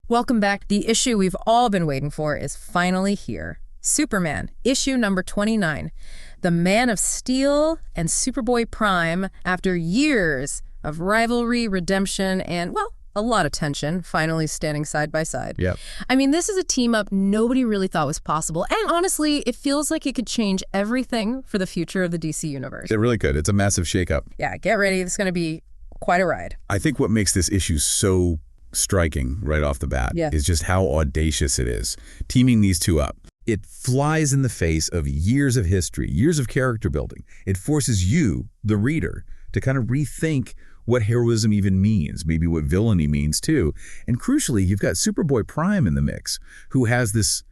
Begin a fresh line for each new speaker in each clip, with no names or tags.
Welcome back. The issue we've all been waiting for is finally here. Superman, issue number 29. The Man of Steel and Superboy Prime, after years of rivalry, redemption, and, well, a lot of tension, finally standing side by side.
Yep.
I mean, this is a team-up nobody really thought was possible, and honestly, it feels like it could change everything for the future of the DC Universe.
It really could. It's a massive shakeup.
Yeah, get ready. This is going to be quite a ride.
I think what makes this issue so striking right off the bat is just how audacious it is, teaming these two up. It flies in the face of years of history, years of character building. It forces you, the reader, to kind of rethink what heroism even means, maybe what villainy means too. And crucially, you've got Superboy Prime in the mix, who has this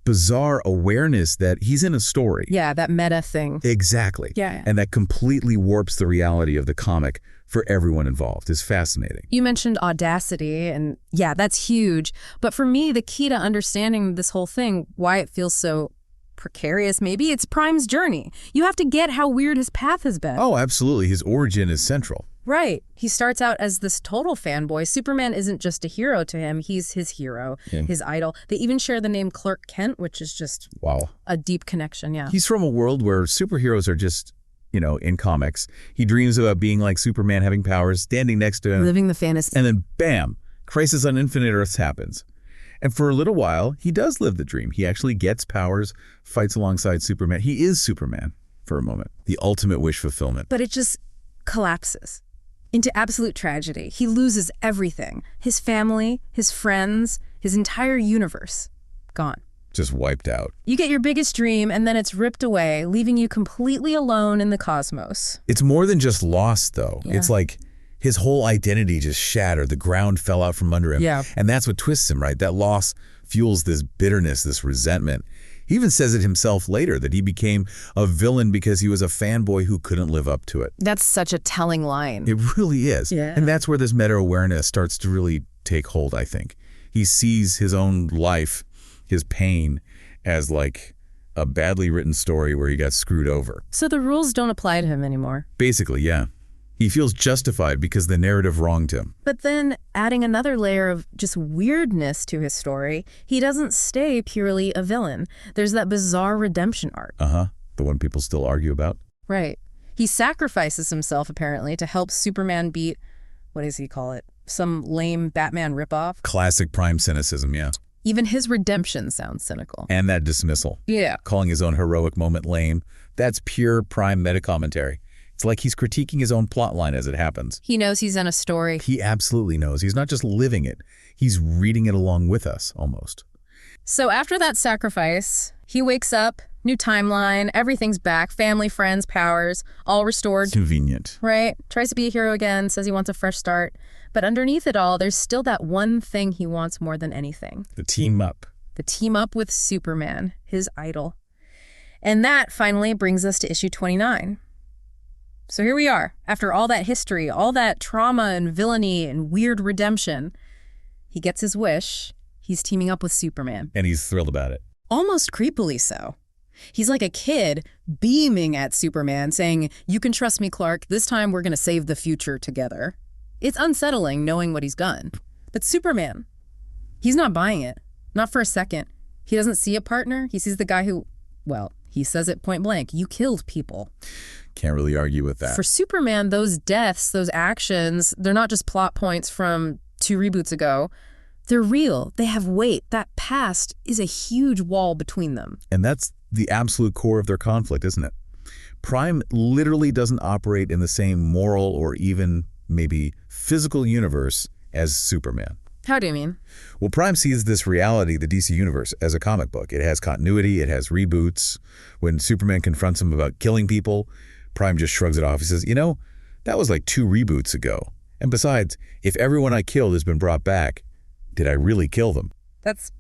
bizarre awareness that he's in a story.
Yeah, that meta thing.
Exactly.
Yeah.
And that completely warps the reality of the comic for everyone involved. It's fascinating.
You mentioned audacity, and yeah, that's huge. But for me, the key to understanding this whole thing, why it feels so precarious maybe, it's Prime's journey. You have to get how weird his path has been.
Oh, absolutely. His origin is central.
Right. He starts out as this total fanboy. Superman isn't just a hero to him. He's his hero, his idol. They even share the name Clark Kent, which is just a deep connection, yeah.
He's from a world where superheroes are just, in comics. He dreams about being like Superman, having powers, standing next to him.
Living the fantasy.
And then, bam, Crisis on Infinite Earths happens. And for a little while, he does live the dream. He actually gets powers, fights alongside Superman. He is Superman for a moment. The ultimate wish fulfillment.
But it just collapses into absolute tragedy. He loses everything. His family, his friends, his entire universe. Gone.
Just wiped out.
You get your biggest dream, and then it's ripped away, leaving you completely alone in the cosmos.
It's more than just lost, though.
Yeah.
It's like his whole identity just shattered. The ground fell out from under him.
Yeah.
And that's what twists him, right? That loss fuels this bitterness, this resentment. He even says it himself later, that he became a villain because he was a fanboy who couldn't live up to it.
That's such a telling line.
It really is.
Yeah.
And that's where this meta-awareness starts to really take hold, I think. He sees his own life, his pain, as like a badly written story where he got screwed over.
So the rules don't apply to him anymore.
Basically, yeah. He feels justified because the narrative wronged him.
But then, adding another layer of just weirdness to his story, he doesn't stay purely a villain. There's that bizarre redemption arc.
The one people still argue about.
Right. He sacrifices himself, apparently, to help Superman beat, what does he call it? Some lame Batman ripoff?
Classic Prime cynicism, yeah.
Even his redemption sounds cynical.
And that dismissal.
Yeah.
Calling his own heroic moment lame. That's pure Prime meta-commentary. It's like he's critiquing his own plotline as it happens.
He knows he's in a story.
He absolutely knows. He's not just living it. He's reading it along with us, almost.
So after that sacrifice, he wakes up, new timeline, everything's back, family, friends, powers, all restored.
Convenient.
Right? Tries to be a hero again, says he wants a fresh start. But underneath it all, there's still that one thing he wants more than anything.
The team up.
The team up with Superman, his idol. And that finally brings us to issue 29. So here we are, after all that history, all that trauma and villainy and weird redemption. He gets his wish. He's teaming up with Superman.
And he's thrilled about it.
Almost creepily so. He's like a kid beaming at Superman, saying, "You can trust me, Clark. This time we're going to save the future together." It's unsettling knowing what he's done. But Superman, he's not buying it. Not for a second. He doesn't see a partner. He sees the guy who, well, he says it point blank, "You killed people."
Can't really argue with that.
For Superman, those deaths, those actions, they're not just plot points from 2 reboots ago. They're real. They have weight. That past is a huge wall between them.
And that's the absolute core of their conflict, isn't it? Prime literally doesn't operate in the same moral or even maybe physical universe as Superman.
How do you mean?
Well, Prime sees this reality, the DC universe, as a comic book. It has continuity, it has reboots. When Superman confronts him about killing people, Prime just shrugs it off. He says, that was like 2 reboots ago. And besides, if everyone I killed has been brought back, did I really kill them?
That's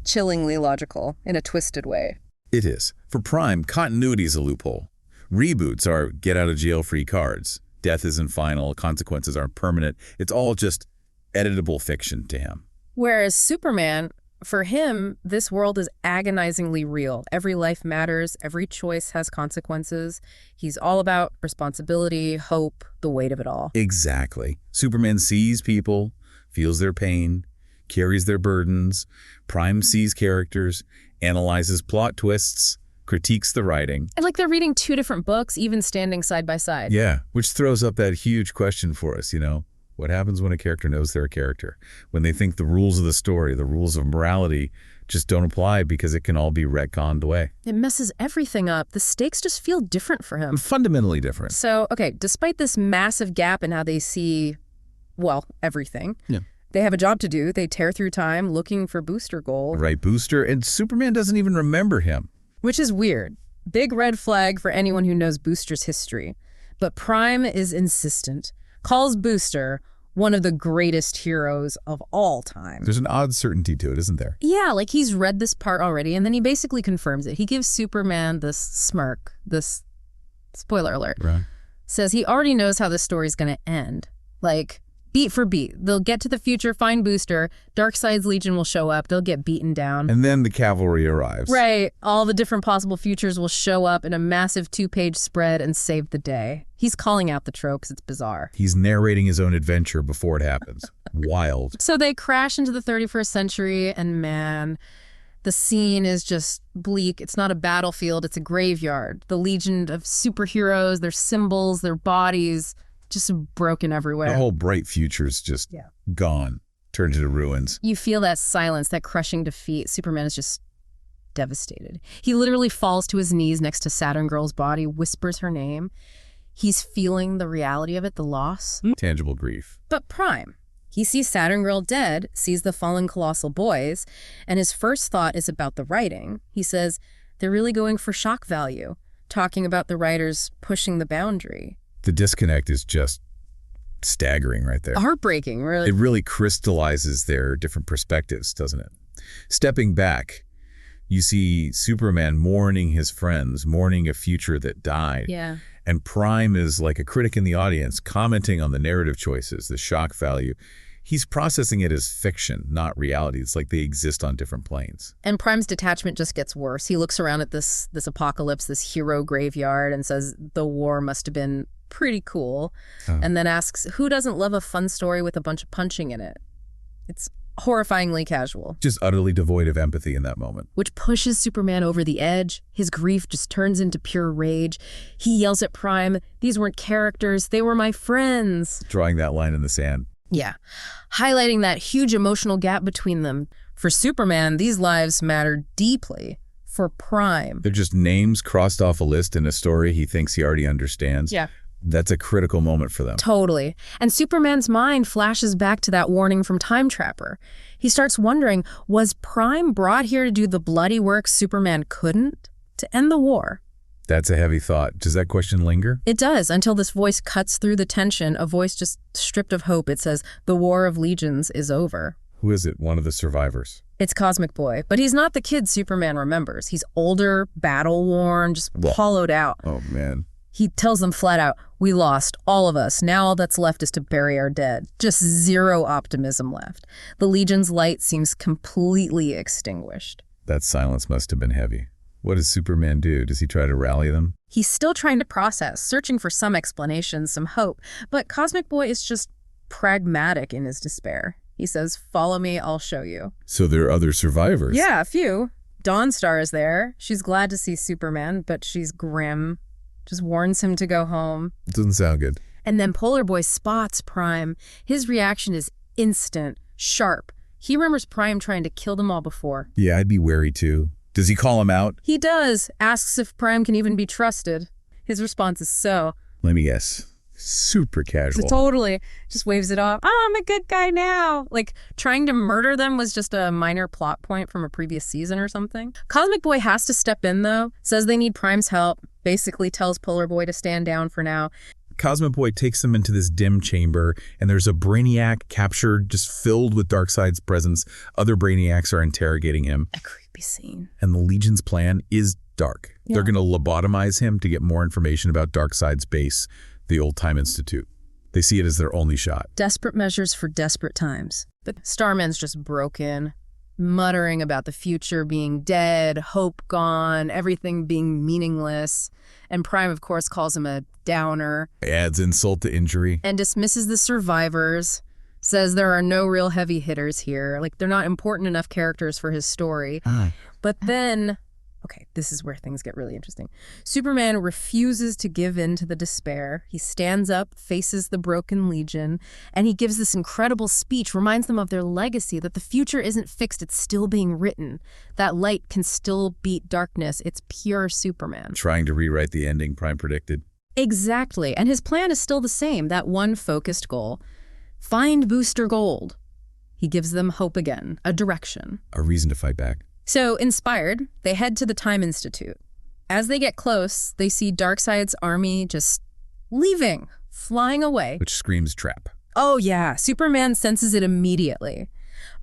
chillingly logical in a twisted way.
It is. For Prime, continuity is a loophole. Reboots are get-out-of-jail-free cards. Death isn't final, consequences aren't permanent. It's all just editable fiction to him.
Whereas Superman, for him, this world is agonizingly real. Every life matters. Every choice has consequences. He's all about responsibility, hope, the weight of it all.
Exactly. Superman sees people, feels their pain. carries their burdens. Prime sees characters, analyzes plot twists, critiques the writing.
And like they're reading two different books, even standing side by side.
Yeah, which throws up that huge question for us, What happens when a character knows they're a character? When they think the rules of the story, the rules of morality just don't apply because it can all be retconned away.
It messes everything up. The stakes just feel different for him.
Fundamentally different.
So, okay, despite this massive gap in how they see, well, everything, they have a job to do. They tear through time looking for Booster Gold.
Right, Booster, and Superman doesn't even remember him.
Which is weird. Big red flag for anyone who knows Booster's history. But Prime is insistent. Calls Booster one of the greatest heroes of all time.
There's an odd certainty to it, isn't there?
Yeah, like he's read this part already, and then he basically confirms it. He gives Superman this smirk, this spoiler alert.
Right.
Says he already knows how this story's going to end. Like, beat for beat. They'll get to the future, find Booster, Darkseid's Legion will show up, they'll get beaten down.
And then the cavalry arrives.
Right. All the different possible futures will show up in a massive 2-page spread and save the day. He's calling out the trope because it's bizarre.
He's narrating his own adventure before it happens. Wild.
So they crash into the 31st century, and man, the scene is just bleak. It's not a battlefield, it's a graveyard. The legion of superheroes, their symbols, their bodies, just broken everywhere.
The whole bright future's just gone, turned into ruins.
You feel that silence, that crushing defeat. Superman is just devastated. He literally falls to his knees next to Saturn Girl's body, whispers her name. He's feeling the reality of it, the loss.
Tangible grief.
But Prime, he sees Saturn Girl dead, sees the fallen colossal boys, and his first thought is about the writing. He says, they're really going for shock value, talking about the writers pushing the boundary.
The disconnect is just staggering right there.
Heartbreaking, really.
It really crystallizes their different perspectives, doesn't it? Stepping back, you see Superman mourning his friends, mourning a future that died.
Yeah.
And Prime is like a critic in the audience, commenting on the narrative choices, the shock value. He's processing it as fiction, not reality. It's like they exist on different planes.
And Prime's detachment just gets worse. He looks around at this apocalypse, this hero graveyard, and says the war must have been pretty cool, and then asks, who doesn't love a fun story with a bunch of punching in it? It's horrifyingly casual.
Just utterly devoid of empathy in that moment.
Which pushes Superman over the edge. His grief just turns into pure rage. He yells at Prime, these weren't characters, they were my friends.
Drawing that line in the sand.
Yeah. Highlighting that huge emotional gap between them. For Superman, these lives matter deeply. For Prime,
they're just names crossed off a list in a story he thinks he already understands.
Yeah.
That's a critical moment for them.
Totally. And Superman's mind flashes back to that warning from Time Trapper. He starts wondering, was Prime brought here to do the bloody work Superman couldn't? To end the war?
That's a heavy thought. Does that question linger?
It does, until this voice cuts through the tension, a voice just stripped of hope. It says, the War of Legions is over.
Who is it? One of the survivors?
It's Cosmic Boy, but he's not the kid Superman remembers. He's older, battle-worn, just hollowed out.
Oh, man.
He tells them flat out, we lost, all of us. Now all that's left is to bury our dead. Just zero optimism left. The Legion's light seems completely extinguished.
That silence must have been heavy. What does Superman do? Does he try to rally them?
He's still trying to process, searching for some explanation, some hope. But Cosmic Boy is just pragmatic in his despair. He says, follow me, I'll show you.
So there are other survivors?
Yeah, a few. Dawnstar is there. She's glad to see Superman, but she's grim. Just warns him to go home.
Doesn't sound good.
And then Polar Boy spots Prime. His reaction is instant, sharp. He remembers Prime trying to kill them all before.
Yeah, I'd be wary too. Does he call him out?
He does. Asks if Prime can even be trusted. His response is so.
Let me guess. Super casual.
Totally. Just waves it off. Oh, I'm a good guy now. Like, trying to murder them was just a minor plot point from a previous season or something. Cosmic Boy has to step in, though. Says they need Prime's help. Basically tells Polar Boy to stand down for now.
Cosmic Boy takes them into this dim chamber, and there's a Brainiac captured, just filled with Darkseid's presence. Other Brainiacs are interrogating him.
A creepy scene.
And the Legion's plan is dark. Yeah. They're going to lobotomize him to get more information about Darkseid's base, the Old Time Institute. They see it as their only shot.
Desperate measures for desperate times. But Starman's just broken, muttering about the future being dead, hope gone, everything being meaningless. And Prime, of course, calls him a downer.
Adds insult to injury.
And dismisses the survivors. says there are no real heavy hitters here. Like, they're not important enough characters for his story. But then, okay, this is where things get really interesting. Superman refuses to give in to the despair. He stands up, faces the broken Legion, and he gives this incredible speech, reminds them of their legacy, that the future isn't fixed, it's still being written. That light can still beat darkness. It's pure Superman.
Trying to rewrite the ending Prime predicted.
Exactly. And his plan is still the same, that one focused goal. Find Booster Gold. He gives them hope again, a direction.
A reason to fight back.
So, inspired, they head to the Time Institute. As they get close, they see Darkseid's army just leaving, flying away.
Which screams trap.
Oh yeah, Superman senses it immediately.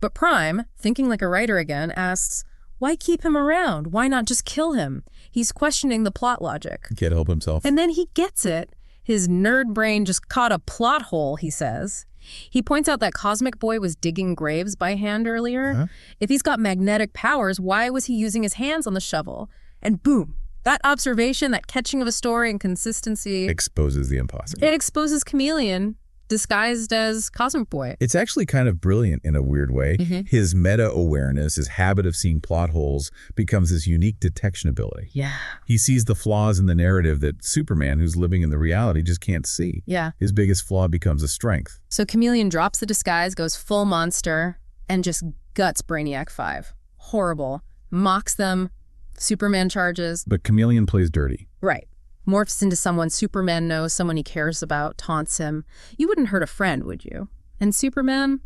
But Prime, thinking like a writer again, asks, why keep him around? Why not just kill him? He's questioning the plot logic.
Can't help himself.
And then he gets it. His nerd brain just caught a plot hole, he says. He points out that Cosmic Boy was digging graves by hand earlier. If he's got magnetic powers, why was he using his hands on the shovel? And boom, that observation, that catching of a story and consistency...
exposes the impossible.
It exposes Chameleon, disguised as Cosmic Boy.
It's actually kind of brilliant in a weird way. His meta-awareness, his habit of seeing plot holes, becomes his unique detection ability.
Yeah.
He sees the flaws in the narrative that Superman, who's living in the reality, just can't see.
Yeah.
His biggest flaw becomes a strength.
So Chameleon drops the disguise, goes full monster, and just guts Brainiac 5. Horrible. Mocks them. Superman charges.
But Chameleon plays dirty.
Right. Morphs into someone Superman knows, someone he cares about, taunts him. You wouldn't hurt a friend, would you? And Superman,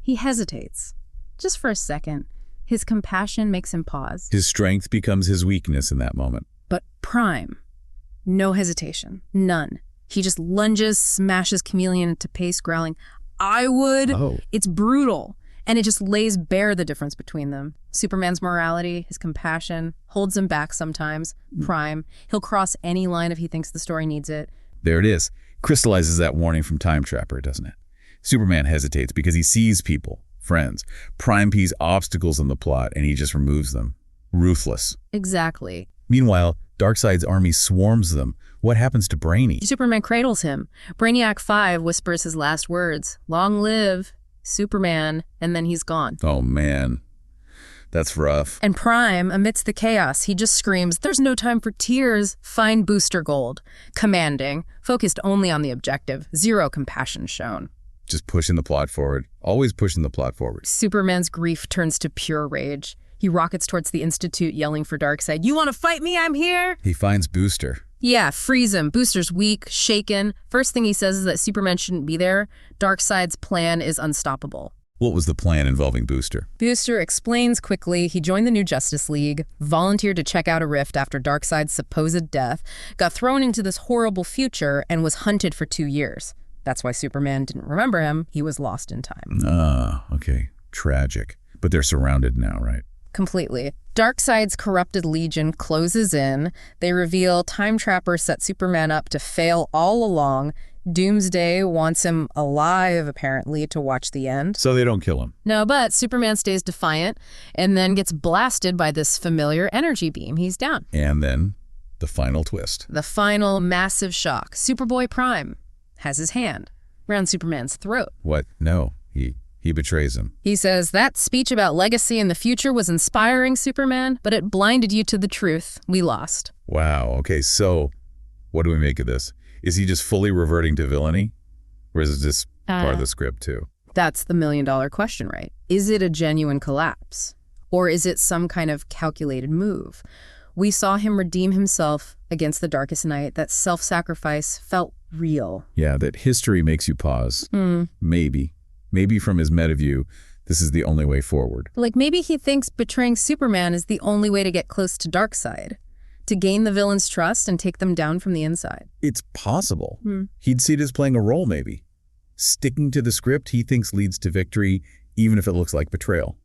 he hesitates. Just for a second. His compassion makes him pause.
His strength becomes his weakness in that moment.
But Prime, no hesitation. None. He just lunges, smashes Chameleon into paste, growling, I would.
Oh.
It's brutal. And it just lays bare the difference between them. Superman's morality, his compassion, holds him back sometimes. Prime, he'll cross any line if he thinks the story needs it.
There it is. Crystallizes that warning from Time Trapper, doesn't it? Superman hesitates because he sees people, friends. Prime sees obstacles in the plot, and he just removes them. Ruthless.
Exactly.
Meanwhile, Darkseid's army swarms them. What happens to Brainy?
Superman cradles him. Brainiac 5 whispers his last words. Long live Superman, and then he's gone.
Oh, man. That's rough.
And Prime, amidst the chaos, he just screams, there's no time for tears, find Booster Gold. Commanding, focused only on the objective, zero compassion shown.
Just pushing the plot forward. Always pushing the plot forward.
Superman's grief turns to pure rage. He rockets towards the Institute, yelling for Darkseid, you want to fight me? I'm here!
He finds Booster.
Yeah, freeze him. Booster's weak, shaken. First thing he says is that Superman shouldn't be there. Darkseid's plan is unstoppable.
What was the plan involving Booster?
Booster explains quickly he joined the new Justice League, volunteered to check out a rift after Darkseid's supposed death, got thrown into this horrible future, and was hunted for 2 years. That's why Superman didn't remember him. He was lost in time.
Ah, okay. Tragic. But they're surrounded now, right?
Completely. Darkseid's corrupted Legion closes in. They reveal Time Trapper set Superman up to fail all along. Doomsday wants him alive, apparently, to watch the end.
So they don't kill him.
No, but Superman stays defiant and then gets blasted by this familiar energy beam. He's down.
And then the final twist.
The final massive shock. Superboy Prime has his hand around Superman's throat.
What? No. He betrays him.
He says, that speech about legacy in the future was inspiring, Superman, but it blinded you to the truth. We lost.
Wow. Okay, so what do we make of this? Is he just fully reverting to villainy? Or is this part of the script too?
That's the million-dollar question, right? Is it a genuine collapse? Or is it some kind of calculated move? We saw him redeem himself against the darkest night. That self-sacrifice felt real.
Yeah, that history makes you pause. Maybe from his meta view, this is the only way forward.
Like maybe he thinks betraying Superman is the only way to get close to Darkseid, to gain the villain's trust and take them down from the inside.
It's possible. He'd see it as playing a role, maybe. Sticking to the script he thinks leads to victory, even if it looks like betrayal.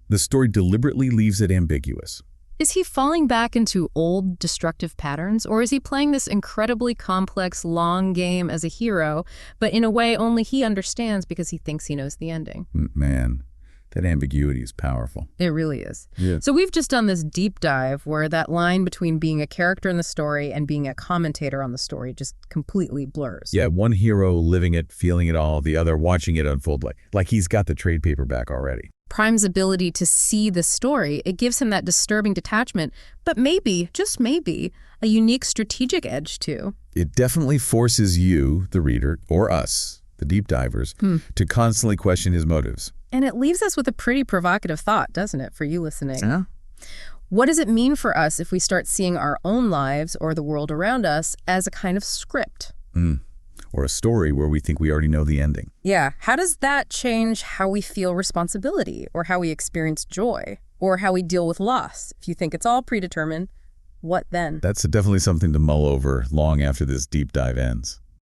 The story deliberately leaves it ambiguous.
Is he falling back into old destructive patterns, or is he playing this incredibly complex, long game as a hero, but in a way only he understands because he thinks he knows the ending?
Man, That ambiguity is powerful.
It really is.
Yeah.
So we've just done this deep dive where that line between being a character in the story and being a commentator on the story just completely blurs.
Yeah, one hero living it, feeling it all, the other watching it unfold like he's got the trade paperback already.
Prime's ability to see the story, it gives him that disturbing detachment, but maybe, just maybe, a unique strategic edge too.
It definitely forces you, the reader, or us, the deep divers, to constantly question his motives.
And it leaves us with a pretty provocative thought, doesn't it, for you listening?
Yeah.
What does it mean for us if we start seeing our own lives or the world around us as a kind of script?
Or a story where we think we already know the ending.
Yeah. How does that change how we feel responsibility or how we experience joy or how we deal with loss? If you think it's all predetermined, what then?
That's definitely something to mull over long after this deep dive ends.